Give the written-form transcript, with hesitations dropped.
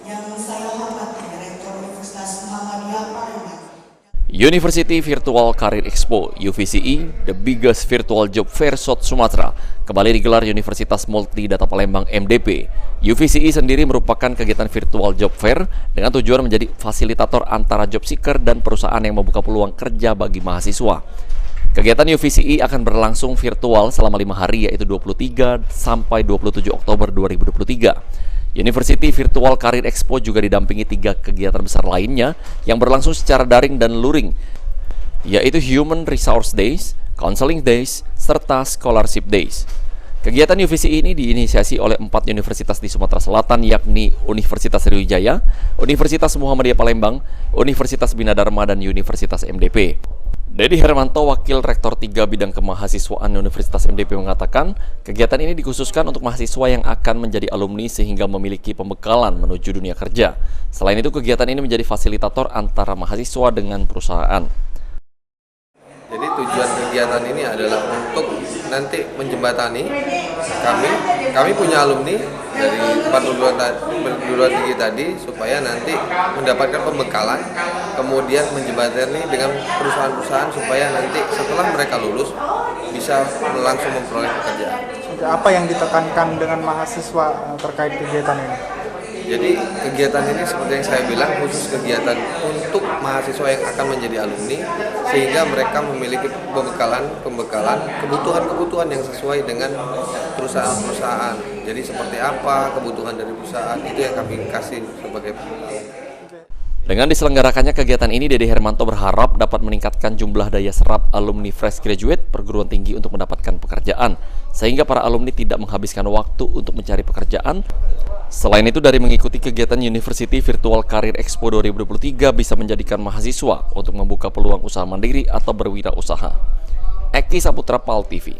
Yang saya hormati Rektor Universitas Muhammadiyah Palembang. University Virtual Career Expo (UVCE), the biggest virtual job fair South Sumatra, kembali digelar Universitas Multi Data Palembang (MDP). UVCE sendiri merupakan kegiatan virtual job fair dengan tujuan menjadi fasilitator antara job seeker dan perusahaan yang membuka peluang kerja bagi mahasiswa. Kegiatan UVCE akan berlangsung virtual selama 5 hari, yaitu 23 sampai 27 Oktober 2023. University Virtual Career Expo juga didampingi 3 kegiatan besar lainnya yang berlangsung secara daring dan luring, yaitu Human Resource Days, Counseling Days, serta Scholarship Days. Kegiatan UVCE ini diinisiasi oleh 4 universitas di Sumatera Selatan, yakni Universitas Sriwijaya, Universitas Muhammadiyah Palembang, Universitas Bina Dharma, dan Universitas MDP. Dedi Hermanto, Wakil Rektor 3 Bidang Kemahasiswaan Universitas MDP, mengatakan kegiatan ini dikhususkan untuk mahasiswa yang akan menjadi alumni sehingga memiliki pembekalan menuju dunia kerja. Selain itu, kegiatan ini menjadi fasilitator antara mahasiswa dengan perusahaan. Jadi tujuan kegiatan ini adalah untuk nanti menjembatani kami punya alumni dari perguruan tinggi tadi supaya nanti mendapatkan pembekalan, kemudian menjembatani dengan perusahaan-perusahaan supaya nanti setelah mereka lulus bisa langsung memperoleh pekerjaan. Apa yang ditekankan dengan mahasiswa terkait kegiatan ini? Jadi kegiatan ini seperti yang saya bilang khusus kegiatan untuk mahasiswa yang akan menjadi alumni sehingga mereka memiliki pembekalan kebutuhan yang sesuai dengan perusahaan-perusahaan. Jadi seperti apa kebutuhan dari perusahaan itu yang kami kasih sebagai pembekalan. Dengan diselenggarakannya kegiatan ini, Dedi Hermanto berharap dapat meningkatkan jumlah daya serap alumni fresh graduate perguruan tinggi untuk mendapatkan pekerjaan, sehingga para alumni tidak menghabiskan waktu untuk mencari pekerjaan. Selain itu, dari mengikuti kegiatan University Virtual Career Expo 2023 bisa menjadikan mahasiswa untuk membuka peluang usaha mandiri atau berwirausaha. Eki Saputra, PAL TV.